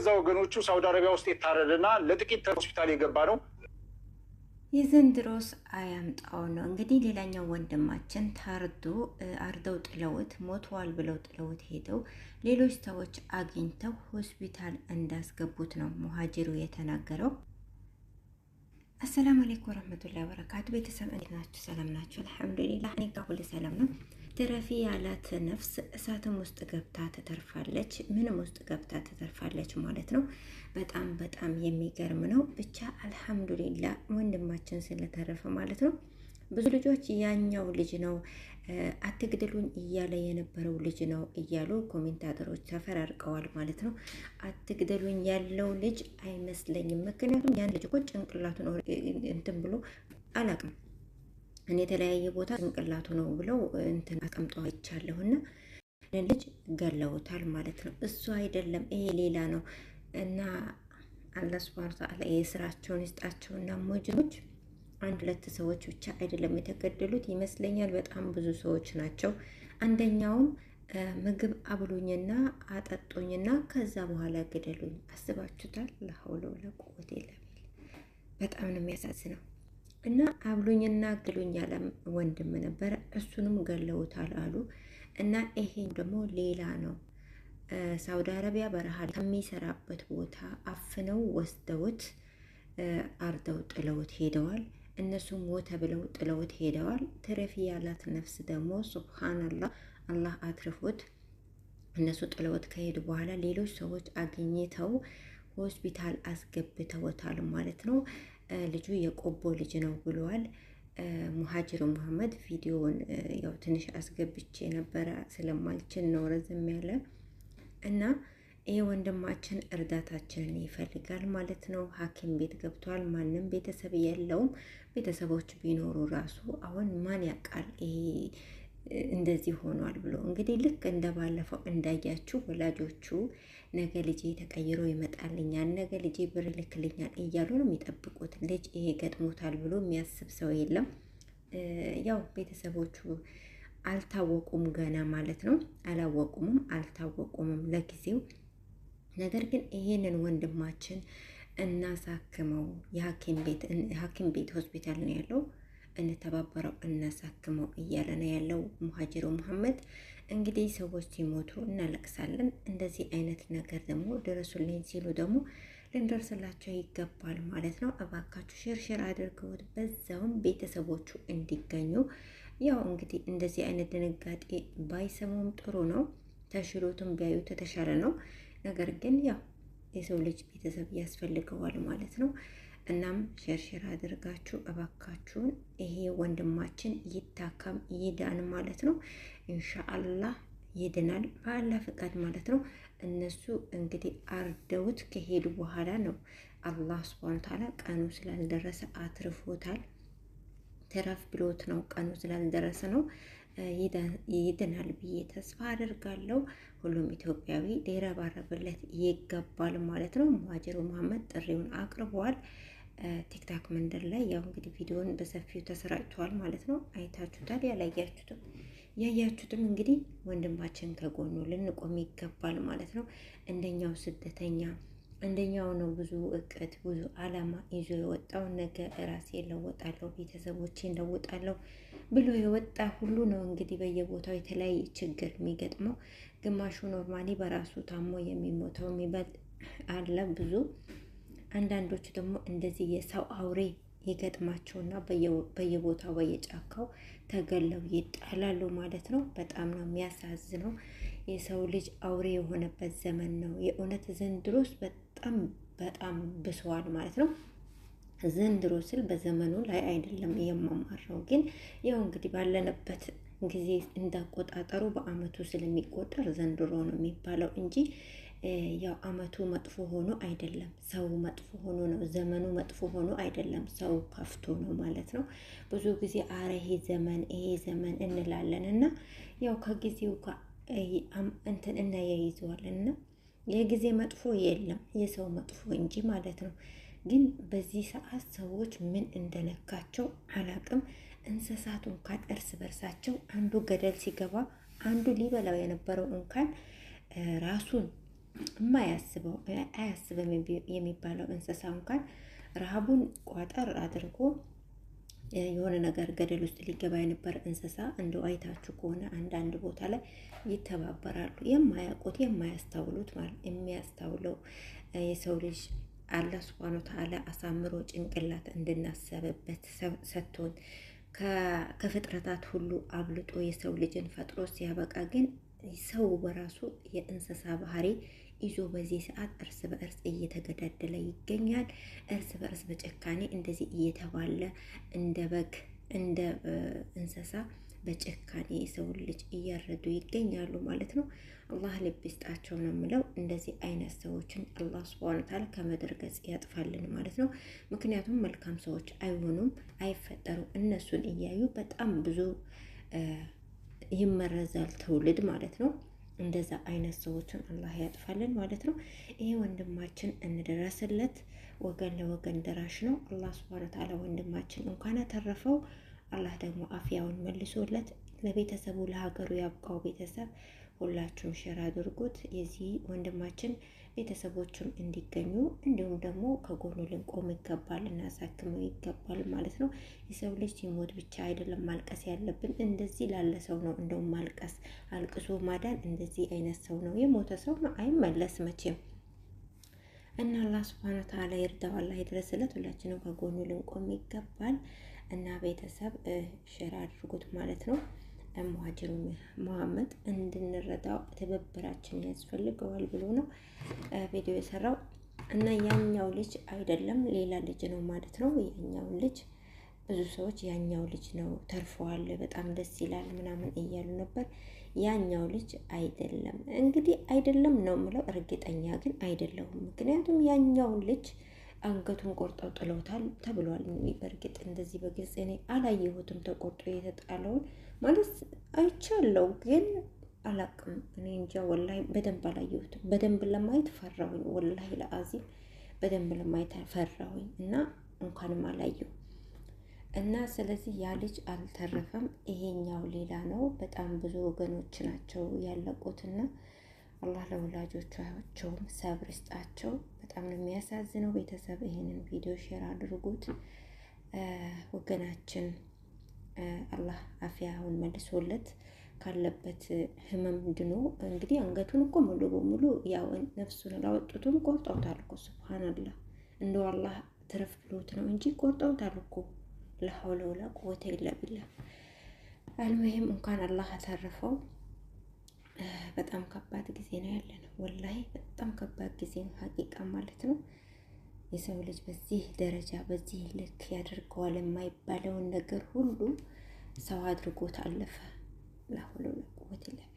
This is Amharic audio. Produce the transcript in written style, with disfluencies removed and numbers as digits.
በገዛ ወገኖቹ ሳውዲ አረቢያ ውስጥ የታረደና ለጥቂት ሆስፒታል የገባ ነው። የዘንድሮስ አያምጣው ነው እንግዲህ። ሌላኛው ወንድማችን ታርዶ አርደው ጥለውት ሞተዋል ብለው ጥለውት ሄደው ሌሎች ሰዎች አግኝተው ሆስፒታል እንዳስገቡት ነው ሙሃጅሩ የተናገረው። አሰላሙ አለይኩም ወረህመቱላሂ ወበረካቱ። ቤተሰብ እንዴት ናችሁ? ሰላም ናችሁ? አልሐምዱሊላህ እኔ ጋር ሁሉ ሰላም ነው። ትረፊ ያላት ነፍስ እሳትም ውስጥ ገብታ ትተርፋለች፣ ምንም ውስጥ ገብታ ትተርፋለች ማለት ነው። በጣም በጣም የሚገርም ነው። ብቻ አልሐምዱሊላህ ወንድማችን ስለተረፈ ማለት ነው። ብዙ ልጆች ያኛው ልጅ ነው አትግደሉኝ እያለ የነበረው ልጅ ነው እያሉ ኮሜንታተሮች ተፈራርቀዋል ማለት ነው። አትግደሉኝ ያለው ልጅ አይመስለኝም። ምክንያቱም ያን ልጅ እኮ ጭንቅላቱ ነው እንትን ብሎ አላቅም እኔ የተለያየ ቦታ ጭንቅላቱ ነው ብለው እንትን አስቀምጠው አይቻለሁና ልጅ ገለውታል ማለት ነው። እሱ አይደለም ይሄ ሌላ ነው። እና አላህ ሱብሃነሁ ወተዓላ የስራቸውን ይስጣቸውና ሞጅኖች አንድ ሁለት ሰዎች ብቻ አይደለም የተገደሉት ይመስለኛል፣ በጣም ብዙ ሰዎች ናቸው። አንደኛውም ምግብ አብሉኝና አጠጡኝና ከዛ በኋላ ገደሉኝ። አስባችሁታል? ለሐውለ ወላ ቁወተ ኢላ ቢላህ። በጣም ነው የሚያሳዝነው። እና አብሉኝና ግሉኝ ያለ ወንድም ነበረ፣ እሱንም ገለውታል አሉ። እና ይሄም ደግሞ ሌላ ነው። ሳውዲ አረቢያ በረሃ ከሚሰራበት ቦታ አፍነው ወስደውት አርደው ጥለውት ሄደዋል። እነሱ ሞተ ብለው ጥለውት ሄደዋል። ትረፊ ያላት ነፍስ ደግሞ ሱብሃንአላህ አላህ አትርፎት እነሱ ጥለውት ከሄዱ በኋላ ሌሎች ሰዎች አግኝተው ሆስፒታል አስገብተውታል ማለት ነው። ልጁ የቆቦ ልጅ ነው ብለዋል ሙሃጅሩ መሐመድ። ቪዲዮውን ያው ትንሽ አስገብቼ ነበረ ስለማልችል ነው ረዘም ያለ እና ይህ ወንድማችን እርዳታችንን ይፈልጋል ማለት ነው። ሐኪም ቤት ገብቷል። ማንም ቤተሰብ የለውም። ቤተሰቦች ቢኖሩ ራሱ አሁን ማን ያውቃል ይሄ እንደዚህ ሆኗል ብሎ። እንግዲህ ልክ እንደባለፈው እንዳያችሁ ወላጆቹ ነገ ልጄ ተቀይሮ ይመጣልኛል፣ ነገ ልጄ ብር ይልክልኛል እያሉ ነው የሚጠብቁት። ልጅ ይሄ ገጥሞታል ብሎ የሚያስብ ሰው የለም። ያው ቤተሰቦቹ አልታወቁም ገና ማለት ነው። አላወቁምም አልታወቁምም ለጊዜው። ነገር ግን ይሄንን ወንድማችን እናሳክመው፣ የሐኪም ቤት ሆስፒታል ነው ያለው፣ እንተባበረው፣ እናሳክመው እያለ ነው ያለው ሙሃጅሩ መሐመድ። እንግዲህ ሰዎች ሲሞቱ እናለቅሳለን። እንደዚህ አይነት ነገር ደግሞ ድረሱልኝ ሲሉ ደግሞ ልንደርስላቸው ይገባል ማለት ነው። እባካችሁ ሽርሽር አድርገውት በዛውም ቤተሰቦቹ እንዲገኙ። ያው እንግዲህ እንደዚህ አይነት ድንጋጤ ባይሰሙም ጥሩ ነው። ተሽሎትም ቢያዩ የተሻለ ነው። ነገር ግን ያው የሰው ልጅ ቤተሰብ ያስፈልገዋል ማለት ነው። እናም ሸርሸር አድርጋችሁ እባካችሁን ይሄ ወንድማችን ይታከም ይዳን ማለት ነው። ኢንሻአላህ ይድናል በአላህ ፍቃድ ማለት ነው። እነሱ እንግዲህ አርደውት ከሄዱ በኋላ ነው አላህ ሱብሃነሁ ወተዓላ ቀኑ ስላልደረሰ አትርፎታል። ተረፍ ብሎት ነው ቀኑ ስላልደረሰ ነው። ይድናል ብዬ ተስፋ አደርጋለሁ። ሁሉም ኢትዮጵያዊ ሊረባረብለት ይገባል ማለት ነው። ሙሃጅሩ መሐመድ ጥሪውን አቅርበዋል። ቲክታክ መንደር ላይ ያው እንግዲህ ቪዲዮን በሰፊው ተሰራጭተዋል ማለት ነው። አይታችሁታል። ያያችሁትም እንግዲህ ወንድማችን ከጎኑ ልንቆም ይገባል ማለት ነው። እንደኛው ስደተኛ እንደኛው ነው ብዙ እቅድ ብዙ አላማ ይዞ የወጣው ነገ ራሴ ለወጣለሁ ቤተሰቦቼ ለወጣለሁ ብሎ የወጣ ሁሉ ነው እንግዲህ በየቦታው የተለያየ ችግር የሚገጥመው። ግማሹ ኖርማሊ በራሱ ታሞ የሚሞተው የሚበልጥ አለ ብዙ። አንዳንዶቹ ደግሞ እንደዚህ የሰው አውሬ ይገጥማቸውና በየቦታው በየጫካው ተገለው ይጣላሉ ማለት ነው። በጣም ነው የሚያሳዝነው። የሰው ልጅ አውሬ የሆነበት ዘመን ነው የእውነት። ዘንድሮስ በጣም ብሰዋል ማለት ነው። ዘንድሮ ስል በዘመኑ ላይ አይደለም የማማረው፣ ግን ያው እንግዲህ ባለንበት ጊዜ እንዳቆጣጠሩ በአመቱ ስለሚቆጠር ዘንድሮ ነው የሚባለው እንጂ ያው አመቱ መጥፎ ሆኖ አይደለም፣ ሰው መጥፎ ሆኖ ነው። ዘመኑ መጥፎ ሆኖ አይደለም፣ ሰው ከፍቶ ነው ማለት ነው። ብዙ ጊዜ አረ ይሄ ዘመን እንላለን እና ያው ከጊዜው ጋር እንትን እናያይዘዋለን እና የጊዜ መጥፎ የለም የሰው መጥፎ እንጂ ማለት ነው። ግን በዚህ ሰዓት ሰዎች ምን እንደነካቸው አላቅም። እንስሳቱ እንኳን እርስ በርሳቸው አንዱ ገደል ሲገባ አንዱ ሊበላው የነበረው እንኳን ራሱን አያስብም የሚባለው እንስሳ እንኳን ረሃቡን ቋጠር አድርጎ የሆነ ነገር ገደል ውስጥ ሊገባ የነበር እንስሳ እንደው አይታችሁ ከሆነ አንዳንድ ቦታ ላይ ይተባበራሉ። የማያውቁት የማያስተውሉት ማለት የሚያስተውለው የሰው ልጅ አላህ ሱብሃነሁ ወተዓላ አሳምሮ ጭንቅላት እንድናሰብበት ሰጥቶን ከፍጥረታት ሁሉ አብልጦ የሰው ልጅን ፈጥሮ ሲያበቃ ግን ሰው በራሱ የእንስሳ ባህሪ ይዞ በዚህ ሰዓት እርስ በእርስ እየተገዳደለ ይገኛል። እርስ በእርስ በጭካኔ እንደዚህ እየተባለ እንደ በግ እንደ እንስሳ በጭካኔ የሰው ልጅ እያረዱ ይገኛሉ ማለት ነው። አላህ ልብ ይስጣቸው ነው የምለው። እንደዚህ አይነት ሰዎችን አላህ ሱብሃነሁ ወተዓላ ከምድረ ገጽ ያጥፋልን ማለት ነው። ምክንያቱም መልካም ሰዎች አይሆኑም፣ አይፈጠሩም። እነሱን እያዩ በጣም ብዙ ይመረዛል ትውልድ ማለት ነው። እንደዛ አይነት ሰዎችን አላህ ያጥፋልን ማለት ነው። ይሄ ወንድማችን እንድረስለት፣ ወገን ለወገን ደራሽ ነው። አላህ ሱብሃነሁ ወተዓላ ወንድማችን እንኳን አተረፈው፣ አላህ ደግሞ አፍያውን መልሶለት ለቤተሰቡ ለሀገሩ ያብቃው። ቤተሰብ ሁላችሁም ሼር አድርጉት። የዚህ ወንድማችን ቤተሰቦችም እንዲገኙ እንዲሁም ደግሞ ከጎኑ ልንቆም ይገባል፣ እናሳክመው ይገባል ማለት ነው። የሰው ልጅ ሲሞት ብቻ አይደለም ማልቀስ ያለብን፣ እንደዚህ ላለ ሰው ነው እንደውም ማልቀስ፣ አልቅሶ ማዳን እንደዚህ አይነት ሰው ነው። የሞተ ሰው ነው አይመለስ መቼም እና አላህ ሱብሃነሁ ወተዓላ ይርዳው፣ አላህ ይድረስለት። ሁላችንም ከጎኑ ልንቆም ይገባል እና ቤተሰብ ሼር አድርጉት ማለት ነው። ሙሀጅር መሐመድ እንድንረዳው ትብብራችን ያስፈልገዋል ብሎ ነው ቪዲዮ የሰራው እና ያኛው ልጅ አይደለም ሌላ ልጅ ነው ማለት ነው። ያኛው ልጅ ብዙ ሰዎች ያኛው ልጅ ነው ተርፈዋል፣ በጣም ደስ ይላል ምናምን እያሉ ነበር። ያኛው ልጅ አይደለም እንግዲህ አይደለም ነው የምለው፣ እርግጠኛ ግን አይደለሁም። ምክንያቱም ያኛው ልጅ አንገቱን ቆርጠው ጥለውታል ተብሏል። በእርግጥ እንደዚህ በግልጽ እኔ አላየሁትም፣ ተቆርጦ የተጣለውን ማለት አይቻለሁ፣ ግን አላቅም። እኔ እንጃ ወላሂ በደንብ አላየሁትም። በደንብ ለማየት ፈራሁኝ፣ ወላሂ ለአዚም በደንብ ለማየት ፈራሁኝ እና እንኳንም አላየሁ እና ስለዚህ ያ ልጅ አልተረፈም። ይሄኛው ሌላ ነው። በጣም ብዙ ወገኖች ናቸው ያለቁትና አላህ ለወላጆቻቸውም ሰብር ይስጣቸው። በጣም ነው የሚያሳዝነው። ቤተሰብ ይሄንን ቪዲዮ ሼር አድርጉት። ወገናችን አላህ አፍያውን መልሶለት ካለበት ህመም ድኖ እንግዲህ አንገቱን እኮ ሙሉ በሙሉ ያው ነፍሱን ላወጡትም ቆርጠውታል እኮ ሱብሃንአላህ። እንደው አላህ ትረፍ ብሎት ነው እንጂ ቆርጠውታል እኮ። ለሐውለ ወላ ቁወተ ኢላ ቢላህ። አልሙሂም እንኳን አላህ አተረፈው። በጣም ከባድ ጊዜ ነው ያለነው፣ ወላሂ በጣም ከባድ ጊዜ ነው ሀቂቃ ማለት ነው። የሰው ልጅ በዚህ ደረጃ በዚህ ልክ ያደርገዋል የማይባለውን ነገር ሁሉ ሰው አድርጎት አለፈ። ላ ሐውለ ወላ ቁወተ ኢላ ቢላህ።